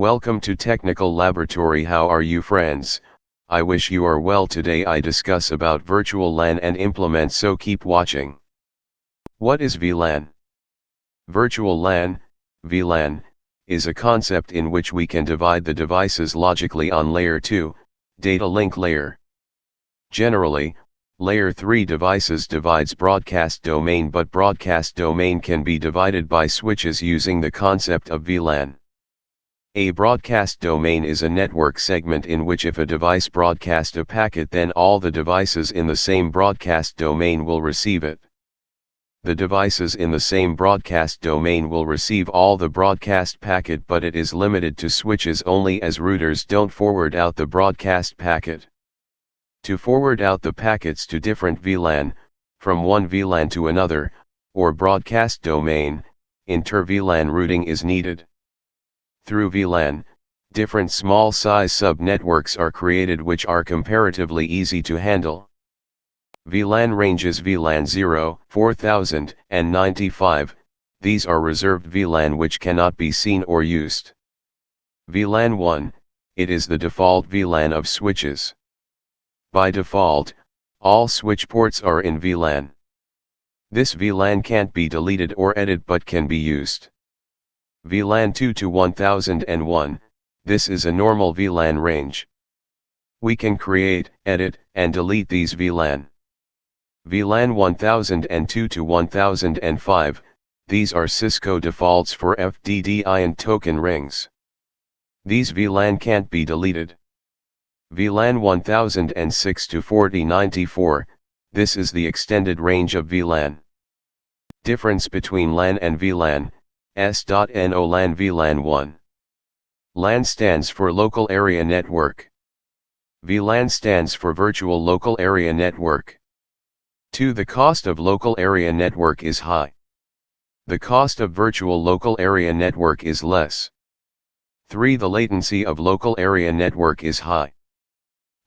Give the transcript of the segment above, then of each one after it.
Welcome to Technical Laboratory. How are you, friends? I wish you are well. Today I discuss about virtual LAN and implement, so keep watching. What is VLAN? Virtual LAN, VLAN, is a concept in which we can divide the devices logically on layer 2, data link layer. Generally, layer 3 devices divides broadcast domain, but broadcast domain can be divided by switches using the concept of VLAN. A broadcast domain is a network segment in which if a device broadcasts a packet, then all the devices in the same broadcast domain will receive it. The devices in the same broadcast domain will receive all the broadcast packet, but it is limited to switches only, as routers don't forward out the broadcast packet. To forward out the packets to different VLAN, from one VLAN to another, or broadcast domain, inter-VLAN routing is needed. Through VLAN, different small size sub-networks are created which are comparatively easy to handle. VLAN ranges: VLAN 0, 4000, and 95, these are reserved VLAN which cannot be seen or used. VLAN 1, it is the default VLAN of switches. By default, all switch ports are in VLAN. This VLAN can't be deleted or edited but can be used. VLAN 2 to 1001, this is a normal VLAN range. We can create, edit, and delete these VLAN. VLAN 1002 to 1005, these are Cisco defaults for FDDI and token rings. These VLAN can't be deleted. VLAN 1006 to 4094, this is the extended range of VLAN. Difference between LAN and VLAN: S.NO LAN VLAN 1. LAN stands for Local Area Network. VLAN stands for Virtual Local Area Network. 2. The cost of local area network is high. The cost of virtual local area network is less. 3. The latency of local area network is high.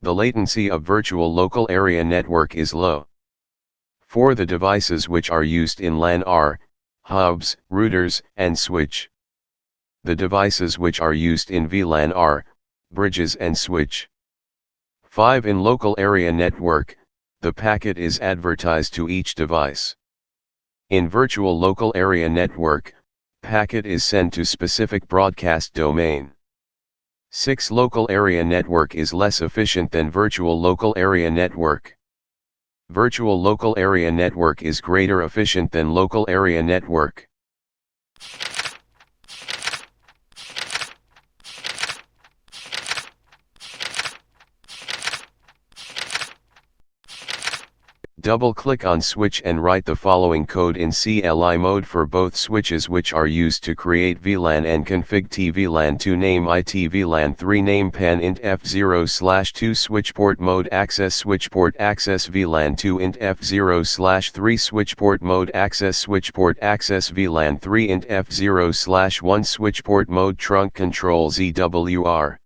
The latency of virtual local area network is low. 4. The devices which are used in LAN are hubs, routers, and switch. The devices which are used in VLAN are bridges and switch. 5. In local area network, the packet is advertised to each device. In virtual local area network, packet is sent to specific broadcast domain. 6. Local area network is less efficient than virtual local area network. Virtual local area network is greater efficient than local area network. Double-click on switch and write the following code in CLI mode for both switches which are used to create VLAN and config tvlan 2 name it VLAN 3 name pan int f0/2 switch port mode access switch port access VLAN 2 int f0/3 switch port mode access switch port access VLAN 3 int f0/1 switch port mode trunk control ZWR.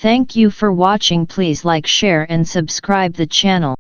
Thank you for watching. Please like, share and subscribe the channel.